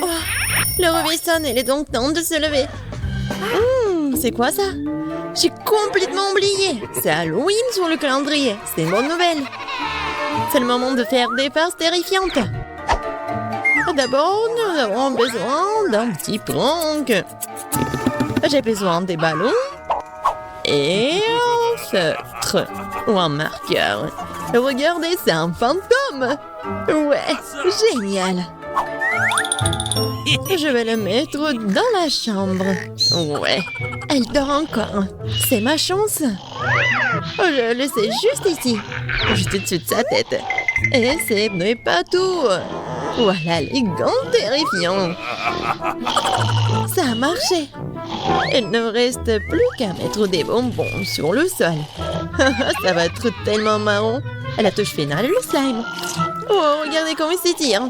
Oh, le réveil sonne, il est donc temps de se lever. C'est quoi ça? J'ai complètement oublié. C'est Halloween sur le calendrier. C'est une bonne nouvelle. C'est le moment de faire des farces terrifiantes. D'abord, nous avons besoin d'un petit prank. J'ai besoin des ballons et un feutre ou un marqueur. Regardez, c'est un fantôme. Ouais, génial. Je vais le mettre dans la chambre. Ouais, elle dort encore. C'est ma chance. Je le laisse juste ici, juste au-dessus de sa tête. Et ce n'est pas tout. Voilà les gants terrifiants. Ça a marché. Il ne reste plus qu'à mettre des bonbons sur le sol. Ça va être tellement marrant. À la touche finale, le slime. Oh, regardez comment il s'étire.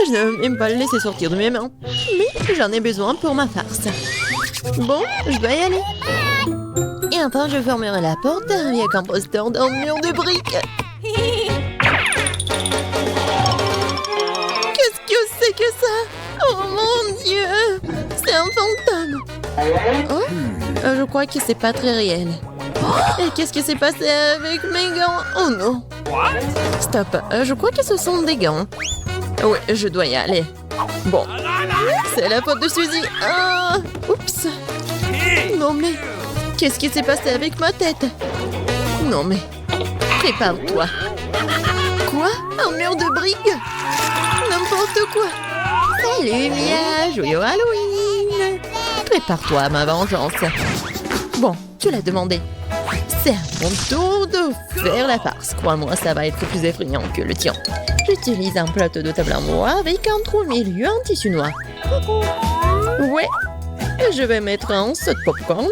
Je ne veux même pas le laisser sortir de mes mains. Mais j'en ai besoin pour ma farce. Bon, je dois y aller. Et enfin, je fermerai la porte avec un poster d'un mur de briques. Qu'est-ce que c'est que ça? Oh mon Dieu! C'est un fantôme. Oh, je crois que c'est pas très réel. Et qu'est-ce qui s'est passé avec mes gants? Oh non! Stop, je crois que ce sont des gants. Oui, je dois y aller. Bon, c'est la faute de Suzy. Ah, oups. Non mais, qu'est-ce qui s'est passé avec ma tête? Non mais, prépare-toi. Quoi? Un mur de briques? N'importe quoi. Salut Mia, joyeux Halloween. Prépare-toi à ma vengeance. Bon, tu l'as demandé. C'est à mon tour de faire la farce. Crois-moi, ça va être plus effrayant que le tien. J'utilise un plateau de table en bois avec un trou au milieu en tissu noir. Ouais, je vais mettre un saut de popcorn.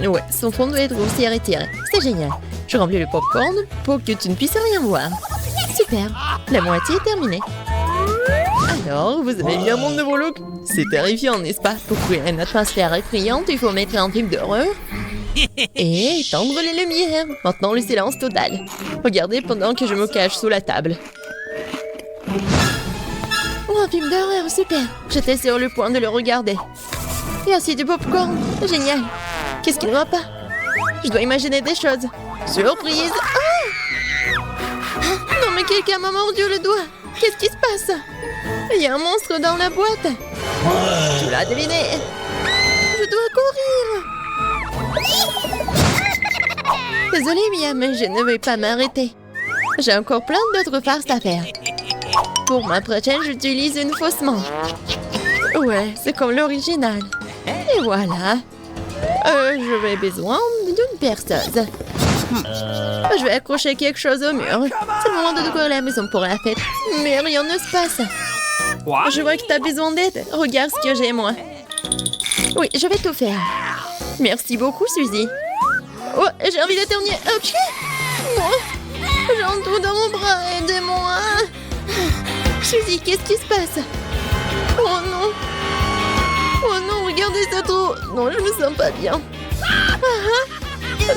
Ouais, son fond doit être aussi retiré. C'est génial. Je remplis le popcorn pour que tu ne puisses rien voir. Super, la moitié est terminée. Alors, vous avez bien mon nouveau look? C'est terrifiant, n'est-ce pas? Pour créer une atmosphère effrayante, il faut mettre un film d'horreur et éteindre les lumières. Maintenant, le silence total. Regardez pendant que je me cache sous la table. Oh, un film d'horreur, super. J'étais sur le point de le regarder. Et ainsi du popcorn, génial. Qu'est-ce qui ne va pas? Je dois imaginer des choses. Surprise! Ah! Non mais quelqu'un m'a mordu le doigt. Qu'est-ce qui se passe? Il y a un monstre dans la boîte. Tu l'as deviné. Je dois courir. Désolée Mia, mais je ne vais pas m'arrêter. J'ai encore plein d'autres farces à faire. Pour ma prochaine, j'utilise une fausse manche. Ouais, c'est comme l'original. Et voilà. Je vais besoin d'une perceuse. Je vais accrocher quelque chose au mur. C'est le moment de décorer la maison pour la fête. Mais rien ne se passe. Je vois que tu as besoin d'aide. Regarde ce que j'ai, moi. Oui, je vais tout faire. Merci beaucoup, Suzy. Oh, j'ai envie d'éternuer. Moi, j'ai un trou dans mon bras. Aidez-moi. Suzy, qu'est-ce qui se passe? Oh non. Oh non, regardez ce trou. Non, je me sens pas bien.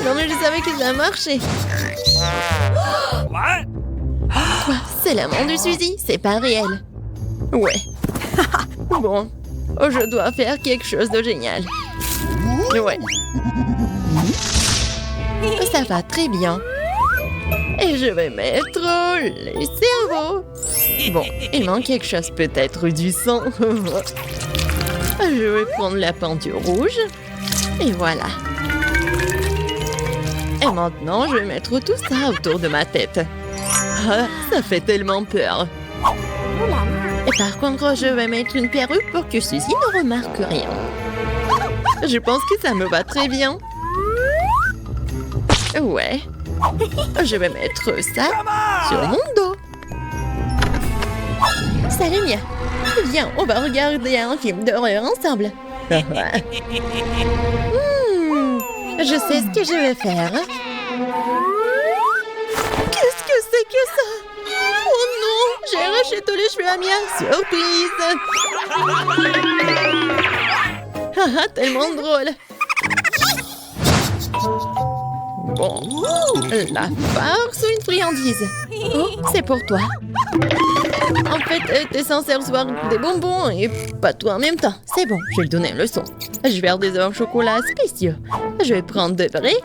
Non, mais je savais que ça marchait. Quoi? C'est la main de Suzy? C'est pas réel. Ouais. Bon, je dois faire quelque chose de génial. Ouais. Ça va très bien. Et je vais mettre les cerveaux. Bon, il manque quelque chose, peut-être du sang. Je vais prendre la peinture rouge. Et voilà. Et maintenant, je vais mettre tout ça autour de ma tête. Ah, ça fait tellement peur. Et par contre, je vais mettre une perruque pour que Suzy ne remarque rien. Je pense que ça me va très bien. Ouais. Je vais mettre ça sur mon dos. Salut Mia. Viens, on va regarder un film d'horreur ensemble. Je sais ce que je vais faire. Qu'est-ce que c'est que ça? Oh non, j'ai arraché tous les cheveux à Mia. Surprise! Ah, tellement drôle. Bon, la farce ou une friandise? Oh, c'est pour toi. En fait, t'es censé recevoir des bonbons et pas tout en même temps. C'est bon, je vais lui donner une leçon. Je vais faire des œufs au chocolat spéciaux. Je vais prendre deux vrais.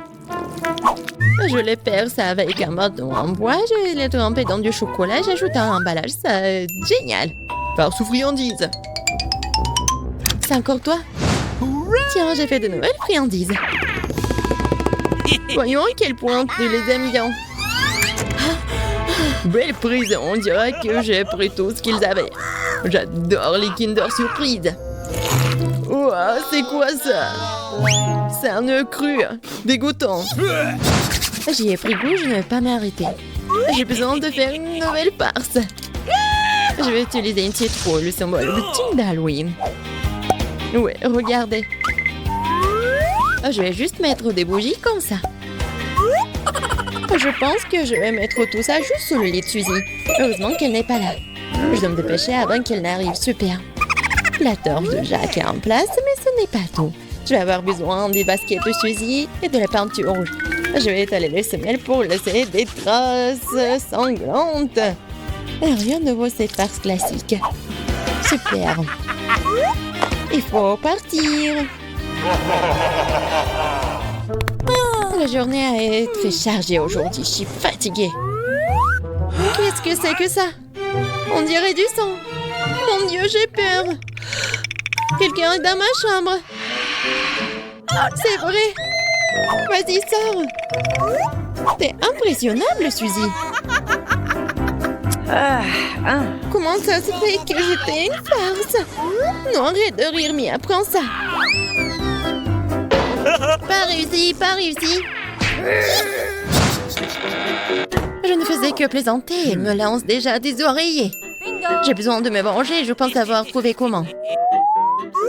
Je les perce avec un bâton en bois. Je vais les tremper dans du chocolat. J'ajoute un emballage. Ça, génial. Farce ou friandise? C'est encore toi? Tiens, j'ai fait de nouvelles friandises. Voyons à quel point tu les aimes bien. Belle prise, on dirait que j'ai pris tout ce qu'ils avaient. J'adore les Kinder Surprise. Ouah, c'est quoi ça? C'est un œuf cru, dégoûtant. J'y ai pris goût, je ne vais pas m'arrêter. J'ai besoin de faire une nouvelle farce. Je vais utiliser une citrouille, le symbole ultime d'Halloween. Ouais, regardez. Je vais juste mettre des bougies comme ça. Je pense que je vais mettre tout ça juste sous le lit de Suzy. Heureusement qu'elle n'est pas là. Je dois me dépêcher avant qu'elle n'arrive. Super. La torche de Jacques est en place, mais ce n'est pas tout. Je vais avoir besoin des baskets de Suzy et de la peinture rouge. Je vais étaler les semelles pour laisser des traces sanglantes. Et rien ne vaut cette farce classique. Super. Il faut partir. La journée a été chargée aujourd'hui. Je suis fatiguée. Qu'est-ce que c'est que ça? On dirait du sang. Mon Dieu, j'ai peur. Quelqu'un est dans ma chambre. C'est vrai. Vas-y, sors. T'es impressionnable, Suzy. Comment ça se fait que j'étais une farce? Non, arrête de rire, Mia, prends ça. Pas réussi, pas réussi. Je ne faisais que plaisanter. Elle me lance déjà des oreillers. J'ai besoin de me venger. Je pense avoir trouvé comment.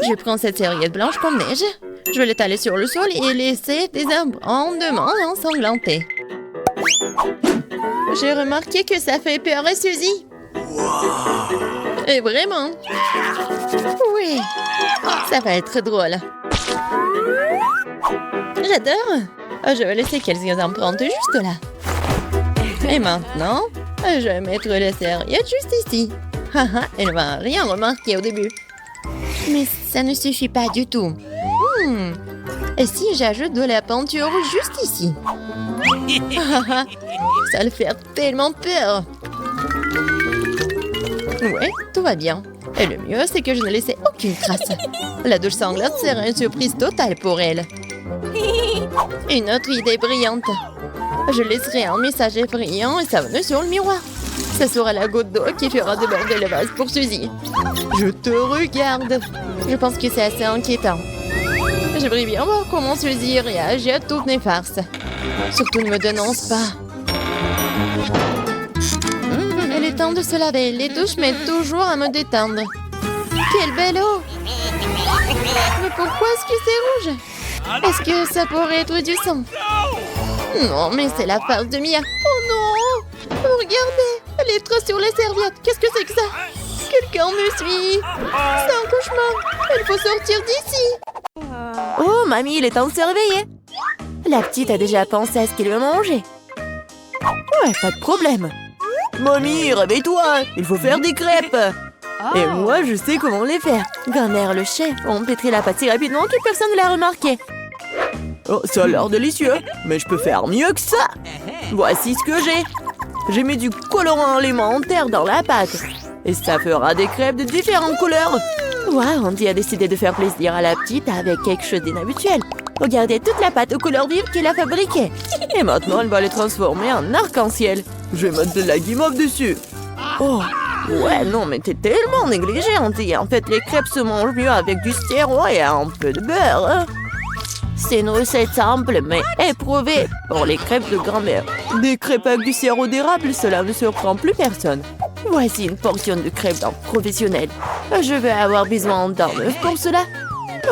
Je prends cette serviette blanche comme neige. Je vais l'étaler sur le sol et laisser des abondements ensanglantés. J'ai remarqué que ça fait peur à Suzy. Et vraiment. Oui, ça va être drôle. J'adore. Je vais laisser quelques empreintes juste là. Et maintenant, je vais mettre les serviettes juste ici. Haha, elle ne va rien remarquer au début. Mais ça ne suffit pas du tout. Et si j'ajoute de la peinture juste ici? Ça le fait tellement peur. Ouais, tout va bien. Et le mieux, c'est que je ne laissais aucune trace. La douche sanglante sera une surprise totale pour elle. Une autre idée brillante. Je laisserai un message effrayant et savonneux sur le miroir. Ça sera la goutte d'eau qui fera déborder le vase pour Suzy. Je te regarde. Je pense que c'est assez inquiétant. J'aimerais bien voir comment Suzy réagit à toutes mes farces. Surtout ne me dénonce pas. Il est temps de se laver. Les douches m'aident toujours à me détendre. Quelle belle eau! Mais pourquoi est-ce que c'est rouge? Est-ce que ça pourrait être du sang? Non, mais c'est la farce de Mia. Oh non! Regardez! Les traces sur les serviettes. Qu'est-ce que c'est que ça? Quelqu'un me suit. C'est un cauchemar. Il faut sortir d'ici. Oh, mamie, il est temps de se réveiller. La petite a déjà pensé à ce qu'elle veut manger. Ouais, pas de problème. Mamie, réveille-toi. Il faut faire des crêpes. Et moi, je sais comment les faire. Grand-mère, le chef, on pétrit la pâte si rapidement que personne ne l'a remarqué. Oh, ça a l'air délicieux. Mais je peux faire mieux que ça. Voici ce que j'ai. J'ai mis du colorant alimentaire dans la pâte. Et ça fera des crêpes de différentes couleurs. Waouh, Andy a décidé de faire plaisir à la petite avec quelque chose d'inhabituel. Regardez toute la pâte aux couleurs vives qu'il a fabriquée. Et maintenant, elle va les transformer en arc-en-ciel. Je vais mettre de la guimauve dessus. Oh, ouais, non, mais t'es tellement négligée, Andy. En fait, les crêpes se mangent mieux avec du sirop et un peu de beurre. Hein. C'est une recette simple, mais éprouvée pour les crêpes de grand-mère. Des crêpes avec du sirop d'érable, cela ne surprend plus personne. Voici une portion de crêpes d'un professionnel. Je vais avoir besoin d'un œuf pour cela.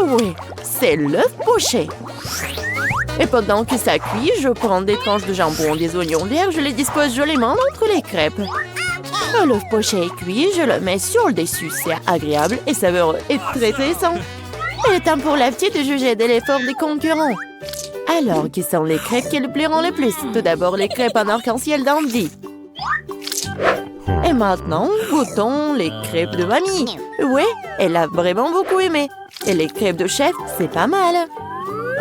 Oui, c'est l'œuf poché. Et pendant que ça cuit, je prends des tranches de jambon, des oignons verts, je les dispose joliment entre les crêpes. L'œuf poché est cuit, je le mets sur le dessus. C'est agréable et savoureux et très sain. Il est temps pour la petite de juger de l'effort des concurrents. Alors, qui sont les crêpes qui le plairont le plus? Tout d'abord, les crêpes en arc-en-ciel d'Andy. Et maintenant, goûtons les crêpes de mamie. Ouais, elle a vraiment beaucoup aimé. Et les crêpes de chef, c'est pas mal.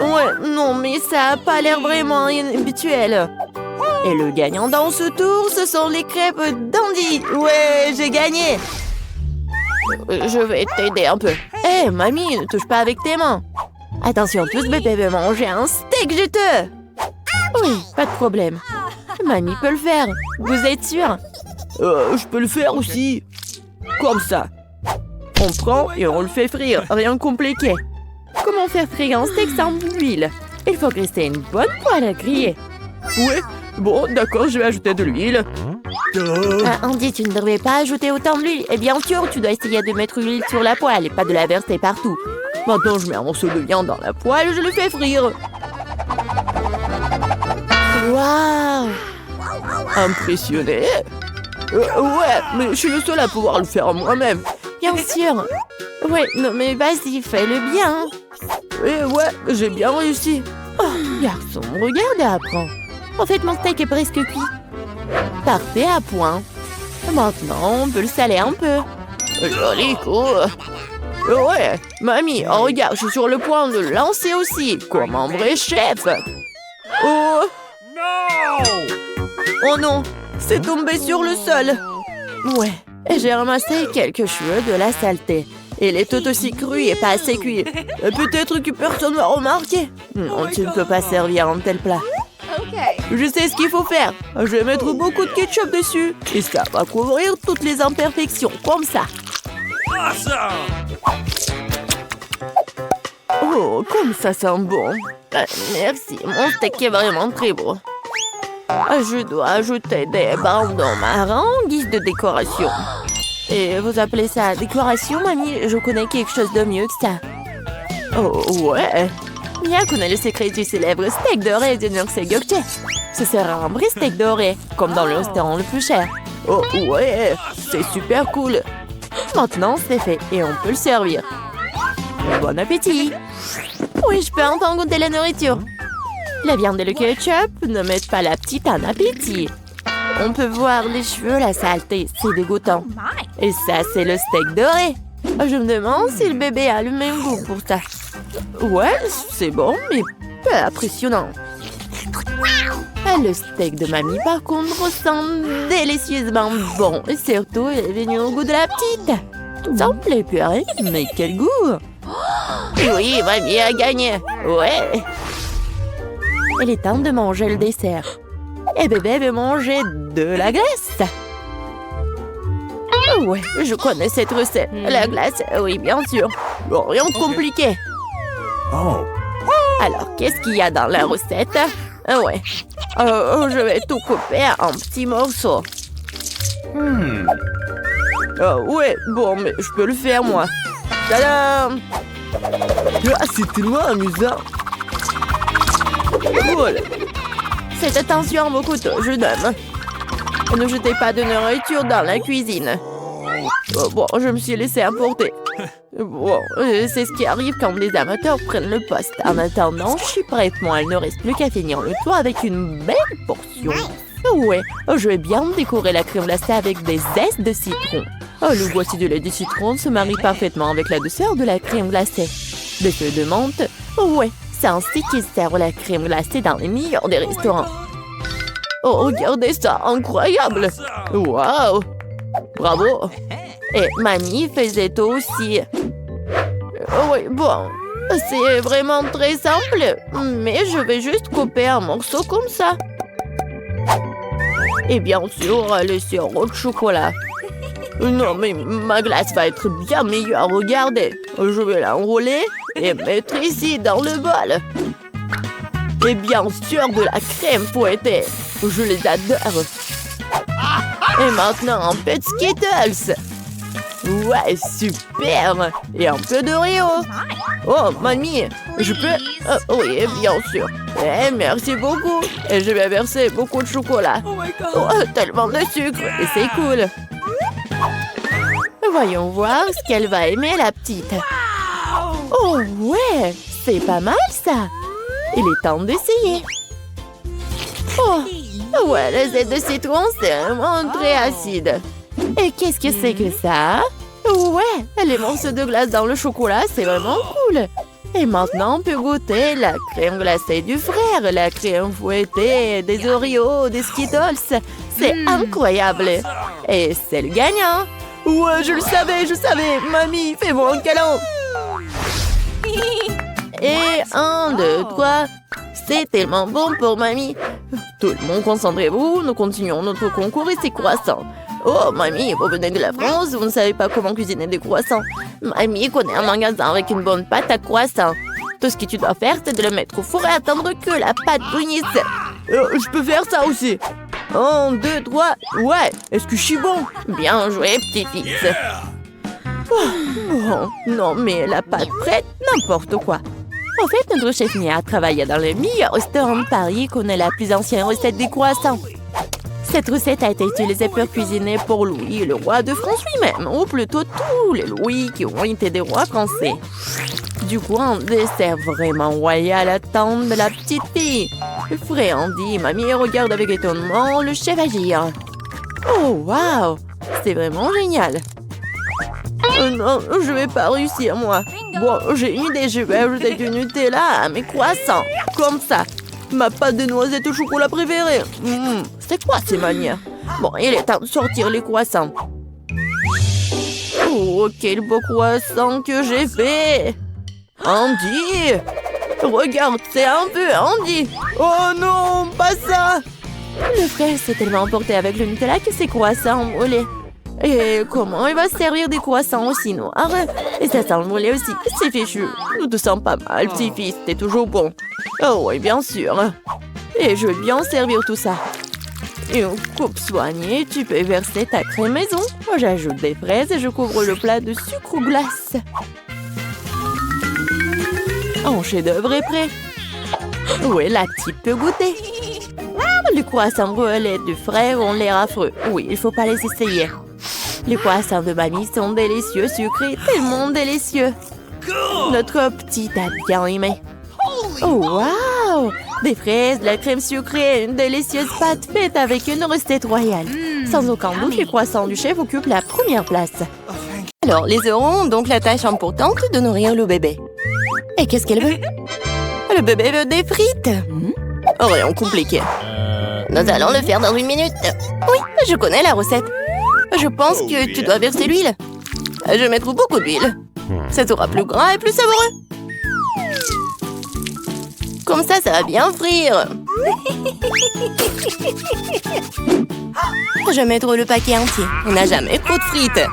Ouais, non, mais ça a pas l'air vraiment habituel. Et le gagnant dans ce tour, ce sont les crêpes d'Andy. Ouais, j'ai gagné. Je vais t'aider un peu. Hé, mamie, ne touche pas avec tes mains. Attention, tous bébé veut manger un steak juteux. Oui, pas de problème. Mamie peut le faire. Vous êtes sûr? Je peux le faire aussi. Comme ça. On prend et on le fait frire. Rien de compliqué. Comment faire frire un steak sans huile? Il faut graisser une bonne poêle à griller. Ouais, bon, d'accord, je vais ajouter de l'huile. Andy, tu ne devrais pas ajouter autant de l'huile. Et bien sûr, tu dois essayer de mettre l'huile sur la poêle et pas de la verser partout. Maintenant, je mets un morceau de viande dans la poêle et je le fais frire. Waouh! Impressionné? Ouais, mais je suis le seul à pouvoir le faire moi-même. Bien sûr. Ouais, non mais vas-y, fais-le bien. Ouais, j'ai bien réussi. Oh, garçon, regarde et apprends. En fait, mon steak est presque cuit. Parfait à point. Maintenant, on peut le saler un peu. Joli coup. Ouais, mamie, oh, regarde, je suis sur le point de le lancer aussi, comme un vrai chef. Oh non! Oh non, c'est tombé sur le sol. Ouais, et j'ai ramassé quelques cheveux de la saleté. Il est tout aussi cru et pas assez cuit. Peut-être que personne va remarquer. Non, tu ne peux pas servir un tel plat. Je sais ce qu'il faut faire. Je vais mettre beaucoup de ketchup dessus. Et ça va couvrir toutes les imperfections, comme ça. Oh, comme ça sent bon. Merci, mon steak est vraiment très beau. Je dois ajouter des bandons marrons en guise de décoration. Et vous appelez ça décoration, mamie? Je connais quelque chose de mieux que ça. Oh, ouais. Mia connaît le secret du célèbre steak doré de Nurse Gökçe. Ce sera un vrai steak doré, comme dans le restaurant le plus cher. Oh, ouais, c'est super cool. Maintenant, c'est fait et on peut le servir. Bon appétit! Oui, je peux enfin goûter la nourriture. La viande et le ketchup ne mettent pas la petite en appétit. On peut voir les cheveux, la saleté, c'est dégoûtant. Et ça, c'est le steak doré. Je me demande si le bébé a le même goût pour ça. Ouais, c'est bon, mais pas impressionnant. Le steak de mamie, par contre, sent délicieusement bon. Et surtout, il est venu au goût de la petite. Ça me plaît purée, mais quel goût! Oui, mamie a gagné. Ouais. Il est temps de manger le dessert. Et bébé veut manger de la glace. Ouais, je connais cette recette. La glace, oui, bien sûr. Bon, rien de compliqué. Oh. Alors, qu'est-ce qu'il y a dans la recette? Ouais. Je vais tout couper en petits morceaux. Ouais, bon, mais je peux le faire, moi. Tadam! Ah, c'est tellement amusant. Voilà. Faites attention à vos couteaux, jeune homme. Ne jetez pas de nourriture dans la cuisine. Bon, je me suis laissé emporter. Bon, c'est ce qui arrive quand les amateurs prennent le poste. En attendant, je suis prête, moi. Il ne reste plus qu'à finir le toit avec une belle portion. Ouais, je vais bien décorer la crème glacée avec des zestes de citron. Le boîtier de lait de citron se marie parfaitement avec la douceur de la crème glacée. Des feuilles de menthe. Ouais, c'est ainsi qu'ils servent la crème glacée dans les meilleurs des restaurants. Oh, regardez ça, incroyable! Waouh! Bravo! Et mamie faisait aussi. Oui, bon, c'est vraiment très simple, mais je vais juste couper un morceau comme ça. Et bien sûr, le sirop de chocolat. Non, mais ma glace va être bien meilleure, regardez. Je vais l'enrouler et mettre ici dans le bol. Et bien sûr, de la crème fouettée. Je les adore. Et maintenant, un peu de Skittles. Ouais, super. Et un peu d'Oreo. Oh, mamie, je peux... oui, bien sûr. Merci beaucoup. Et je vais verser beaucoup de chocolat. Oh, tellement de sucre. Et c'est cool. Voyons voir ce qu'elle va aimer, la petite. Oh, ouais, c'est pas mal, ça. Il est temps d'essayer. Oh, Ouais, le zeste de citron, c'est vraiment très acide. Et qu'est-ce que c'est que ça? Ouais, les morceaux de glace dans le chocolat, c'est vraiment cool. Et maintenant, on peut goûter la crème glacée du frère, la crème fouettée, des Oreos, des Skittles. C'est incroyable. Et c'est le gagnant. Ouais, je le savais. Mamie, fais-moi un câlin. Et 1, 2, 3. C'est tellement bon pour mamie. Tout le monde, concentrez-vous. Nous continuons notre concours et c'est croissants. Oh, mamie, vous venez de la France, vous ne savez pas comment cuisiner des croissants. Mamie connaît un magasin avec une bonne pâte à croissants. Tout ce que tu dois faire, c'est de le mettre au four et attendre que la pâte brunisse. Je peux faire ça aussi. 1, 2, 3. Ouais, est-ce que je suis bon? Bien joué, petit-fils. Oh, non, mais la pâte prête, n'importe quoi. En fait, notre chef Mia travaille dans le meilleur restaurant de Paris et connaît la plus ancienne recette des croissants. Cette recette a été utilisée pour cuisiner pour Louis, le roi de France lui-même, ou plutôt tous les Louis qui ont été des rois français. Du coup, un dessert vraiment royal attend de la petite fille. Fréandie, mamie regarde avec étonnement le chef agir. Oh, waouh! C'est vraiment génial! Non, je vais pas réussir, moi. Bon, j'ai une idée, je vais ajouter du Nutella à mes croissants. Comme ça. Ma pâte de noisettes au chocolat préférée. C'est quoi ces manières? Bon, il est temps de sortir les croissants. Oh, quel beau croissant que j'ai fait! Andy! Regarde, c'est un peu Andy! Oh non, pas ça! Le frère s'est tellement emporté avec le Nutella que ses croissants ont brûlé. Et comment il va se servir des croissants aussi noirs? Et ça sent le brûlé aussi, c'est fichu. Nous te sens pas mal, petit-fils, t'es toujours bon. Oh oui, bien sûr. Et je vais bien servir tout ça. Une coupe soignée, tu peux verser ta crème maison. Moi, j'ajoute des fraises et je couvre le plat de sucre ou glace. Un chef-d'œuvre est prêt. Oui, la petite peut goûter. Les croissants brûlés du frère ont l'air affreux. Oui, il faut pas les essayer. Les croissants de mamie sont délicieux, sucrés, tellement délicieux. Notre petite a bien aimé. Oh, waouh! Des fraises, de la crème sucrée, une délicieuse pâte faite avec une recette royale. Sans aucun doute, les croissants du chef occupent la première place. Alors, les euros ont donc la tâche importante de nourrir le bébé. Et qu'est-ce qu'elle veut? Le bébé veut des frites. Rien compliqué. Nous allons le faire dans 1 minute. Oui, je connais la recette. Je pense que tu dois verser l'huile. Je vais mettre beaucoup d'huile. Ça sera plus gras et plus savoureux. Comme ça va bien frire. Je vais mettre le paquet entier. On n'a jamais trop de frites.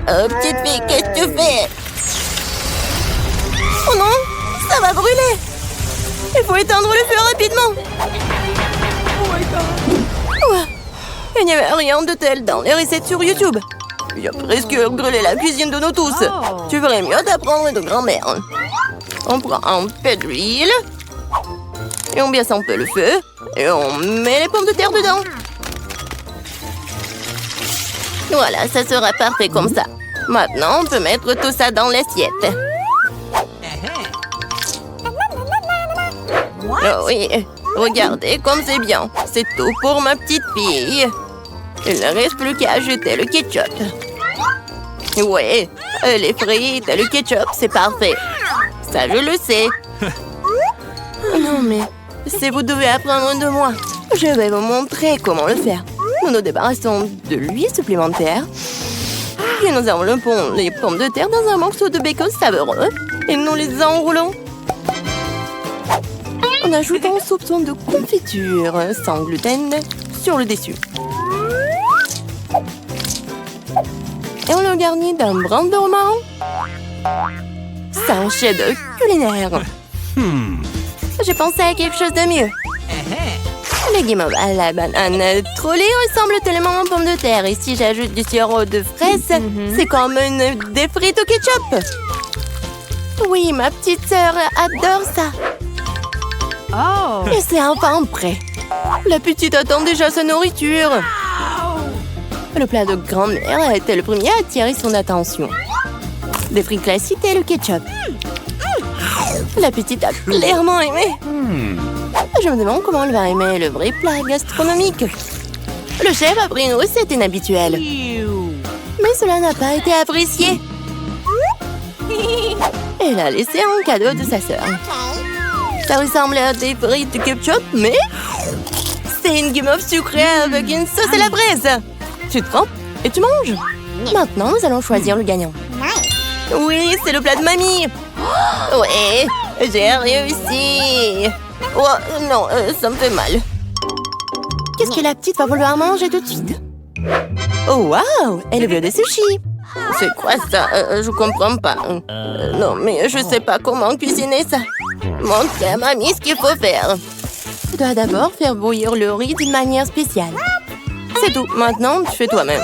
Oh, petite fille, qu'est-ce que tu fais? Oh non, ça va brûler. Il faut éteindre le feu rapidement. Ouais. Il n'y avait rien de tel dans les recettes sur YouTube. Il a presque brûlé la cuisine de nous tous. Tu ferais mieux d'apprendre de grand-mère. On prend un peu d'huile. Et on baisse un peu le feu. Et on met les pommes de terre dedans. Voilà, ça sera parfait comme ça. Maintenant, on peut mettre tout ça dans l'assiette. Oh oui, regardez comme c'est bien. C'est tout pour ma petite fille. Il ne reste plus qu'à ajouter le ketchup. Ouais, les frites et le ketchup, c'est parfait. Ça, je le sais. Non, mais si vous devez apprendre de moi, je vais vous montrer comment le faire. Nous nous débarrassons de l'huile supplémentaire. Puis nous enveloppons les pommes de terre dans un morceau de bacon savoureux. Et nous les enroulons. On ajoute un soupçon de confiture sans gluten sur le dessus. Et on le garnit d'un brin de romarin. C'est un chef-d'œuvre culinaire. J'ai pensé à quelque chose de mieux. Les guimauves à la banane trollée ressemblent tellement aux pommes de terre. Et si j'ajoute du sirop de fraise, c'est comme des frites au ketchup. Oui, ma petite sœur adore ça. Et c'est enfin prêt. La petite attend déjà sa nourriture. Le plat de grand-mère a été le premier à attirer son attention. Des frites classiques et le ketchup. La petite a clairement aimé. Je me demande comment elle va aimer le vrai plat gastronomique. Le chef a pris une recette inhabituelle. Mais cela n'a pas été apprécié. Elle a laissé un cadeau de sa sœur. Ça ressemble à des frites de ketchup, mais c'est une guimauve sucrée avec une sauce à la braise. Tu te trempes et tu manges. Maintenant, nous allons choisir le gagnant. Oui, c'est le plat de mamie. Ouais, j'ai réussi. Oh, non, ça me fait mal. Qu'est-ce que la petite va vouloir manger tout de suite? Oh, waouh, elle veut des sushis. C'est quoi ça? Je comprends pas. Non, mais je sais pas comment cuisiner ça. Montre à mamie ce qu'il faut faire. Tu dois d'abord faire bouillir le riz d'une manière spéciale. C'est tout. Maintenant, tu fais toi-même.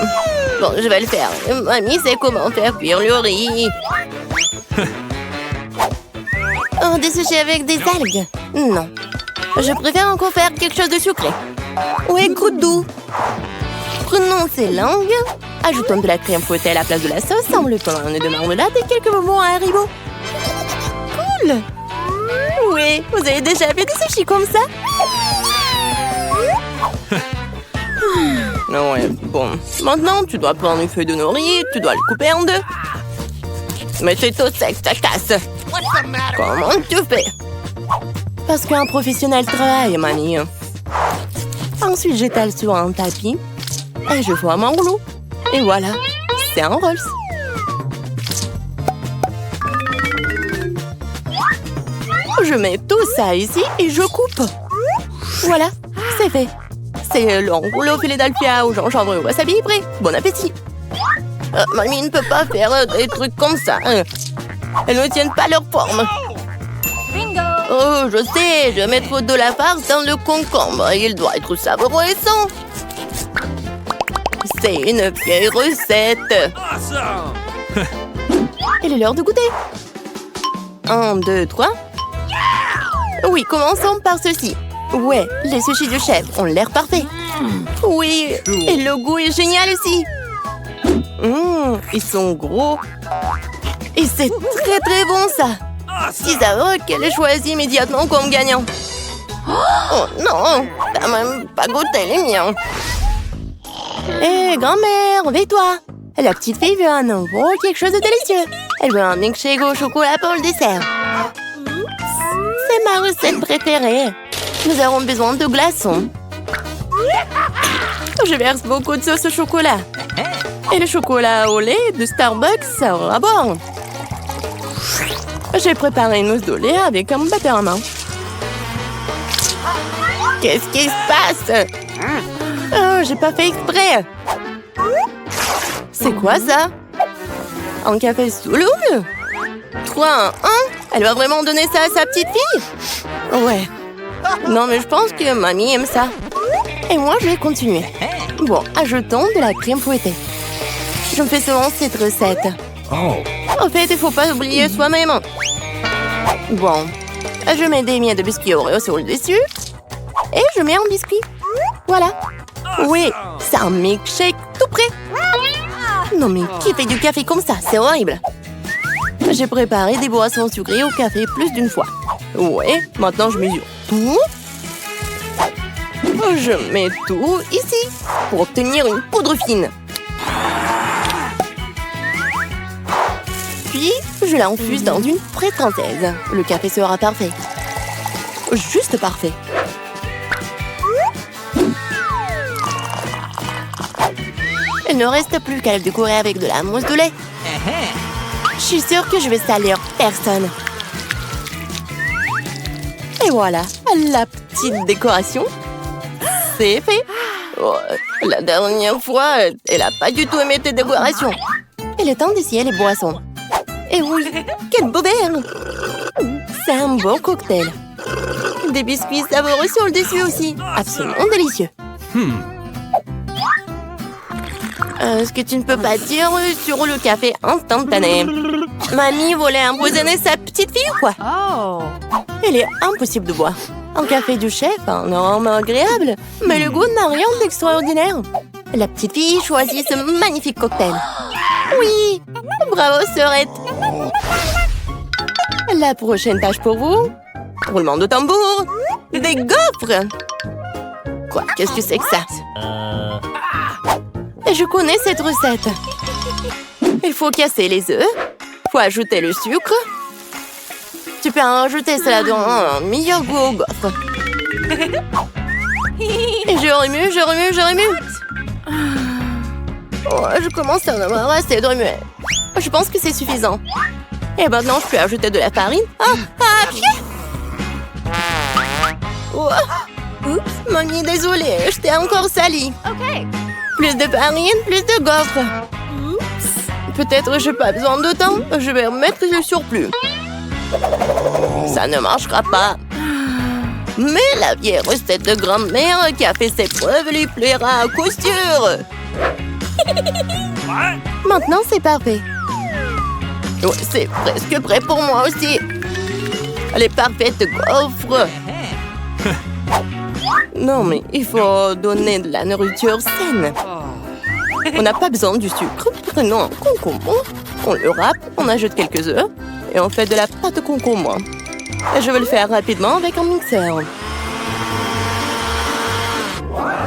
Bon, je vais le faire. Mamie sait comment faire cuire le riz. Oh, des sushis avec des algues? Non. Je préfère encore faire quelque chose de sucré. Ouais, goût doux. Prenons ces langues. Ajoutons de la crème fouettée à la place de la sauce en le temps de marmelade et quelques bonbons à haribo. Cool! Oui, vous avez déjà fait des sushis comme ça? Non, ouais, bon. Maintenant, tu dois prendre une feuille de nori, tu dois le couper en deux. Mais c'est tout sec, ça casse. Comment tu fais? Parce qu'un professionnel travaille, mamie. Ensuite, j'étale sur un tapis et je forme un rouleau. Et voilà, c'est un Rolls. Je mets tout ça ici et je coupe. Voilà, c'est fait. C'est le rouleau Philadelphia au gingembre et au wasabi prêt. Bon appétit. Mamie ne peut pas faire des trucs comme ça. Elles ne tiennent pas leur forme. Oh, je sais, je vais mettre de la farce dans le concombre. Il doit être savoureux et sain. C'est une vieille recette. Il est l'heure de goûter. 1, 2, 3. Oui, commençons par ceci. Ouais, les sushis du chef ont l'air parfaits. Oui, et le goût est génial aussi. Ils sont gros. Et c'est très très bon ça. Si savoureux qu'elle ait choisi immédiatement comme gagnant. Oh non, t'as même pas goûté les miens. Hé, grand-mère, réveille-toi. La petite fille veut un nouveau quelque chose de délicieux. Elle veut un milkshake au chocolat pour le dessert. C'est ma recette préférée. Nous avons besoin de glaçons. Je verse beaucoup de sauce au chocolat. Et le chocolat au lait de Starbucks sera bon. J'ai préparé une mousse au lait avec un batteur à main. Qu'est-ce qui se passe? Oh, j'ai pas fait exprès. C'est quoi ça? Un café sous l'eau? 3, 1, 1? Elle va vraiment donner ça à sa petite fille? Ouais. Non, mais je pense que mamie aime ça. Et moi, je vais continuer. Bon, ajoutons de la crème fouettée. Je me fais souvent cette recette. En fait, il faut pas oublier soi-même. Bon, je mets des miettes de biscuits Oreo sur le dessus. Et je mets un biscuit. Voilà. Oui, c'est un milkshake tout prêt. Non, mais qui fait du café comme ça? C'est horrible. J'ai préparé des boissons sucrées au café plus d'une fois. Ouais, maintenant je mesure tout. Je mets tout ici pour obtenir une poudre fine. Puis, je l'infuse dans une fraise française. Le café sera parfait. Juste parfait. Il ne reste plus qu'à le décorer avec de la mousse de lait. Je suis sûre que je vais salir personne. Et voilà, la petite décoration. C'est fait. Oh, la dernière fois, elle a pas du tout aimé tes décorations. Il est temps d'essayer les boissons. Et oui, quel beau verre! C'est un beau cocktail. Des biscuits savoureux sur le dessus aussi. Absolument délicieux. Ce que tu ne peux pas dire sur le café instantané. Mamie voulait empoisonner sa petite fille ou quoi? Il est impossible de boire. Un café du chef, un arôme agréable, mais le goût n'a rien d'extraordinaire. La petite fille choisit ce magnifique cocktail. Oui, bravo sœurette. La prochaine tâche pour vous. Roulement de tambour. Des gaufres! Quoi? Qu'est-ce que c'est que ça? Je connais cette recette. Il faut casser les œufs. Faut ajouter le sucre. Tu peux en rajouter cela dans un meilleur goût aux gaufres. Et je remue. Oh, je commence à en avoir assez de remuer. Je pense que c'est suffisant. Et maintenant, je peux ajouter de la farine. Oh. Oups, mamie, désolée, je t'ai encore sali. Plus de farine, plus de gaufres. Peut-être je n'ai pas besoin d'autant. Je vais remettre le surplus. Ça ne marchera pas. Mais la vieille recette de grand-mère qui a fait ses preuves lui plaira à coup sûr. Maintenant, c'est parfait. Ouais, c'est presque prêt pour moi aussi. Les parfaites gaufres. Non, mais il faut donner de la nourriture saine. On n'a pas besoin du sucre. Prenons un concombre. On le râpe, on ajoute quelques œufs et on fait de la pâte de concombre. Et je vais le faire rapidement avec un mixeur.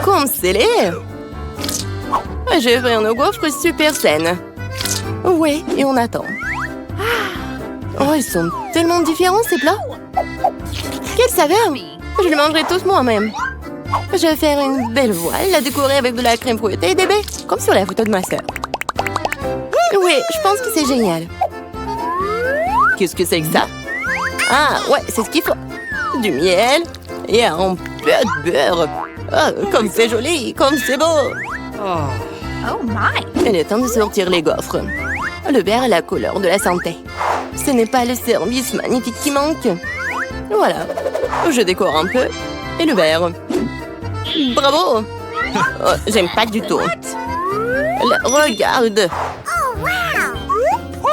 Comme scellé. J'ai fait une gaufre super saine. Oui, et on attend. Oh, ils sont tellement différents, ces plats. Quelle saveur! Je les mangerai tous moi-même. Je vais faire une belle voile, la décorer avec de la crème fouettée et des baies, comme sur la photo de ma sœur. Oui, je pense que c'est génial. Qu'est-ce que c'est que ça? Ah, ouais, c'est ce qu'il faut. Du miel et un peu de beurre. Oh, comme c'est joli, comme c'est beau. Oh my! Il est temps de sortir les gaufres. Le beurre est la couleur de la santé. Ce n'est pas le service magnifique qui manque. Voilà. Je décore un peu. Et le beurre. Bravo! Oh, j'aime pas du tout. Regarde!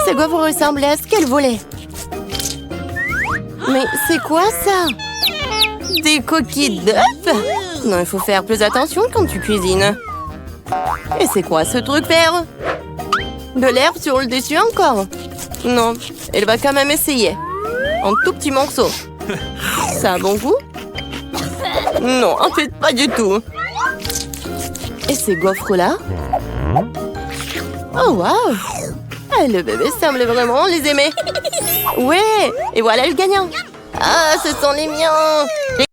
Ces gaufres ressemblent à ce qu'elle voulait. Mais c'est quoi ça? Des coquilles d'œufs? Non, il faut faire plus attention quand tu cuisines. Et c'est quoi ce truc vert? De l'herbe sur le dessus encore? Non, elle va quand même essayer. Un tout petit morceau. Ça a bon goût? Non, en fait, pas du tout. Et ces gaufres-là? Oh, waouh! Ah, le bébé semble vraiment les aimer. Ouais, et voilà le gagnant. Ah, ce sont les miens.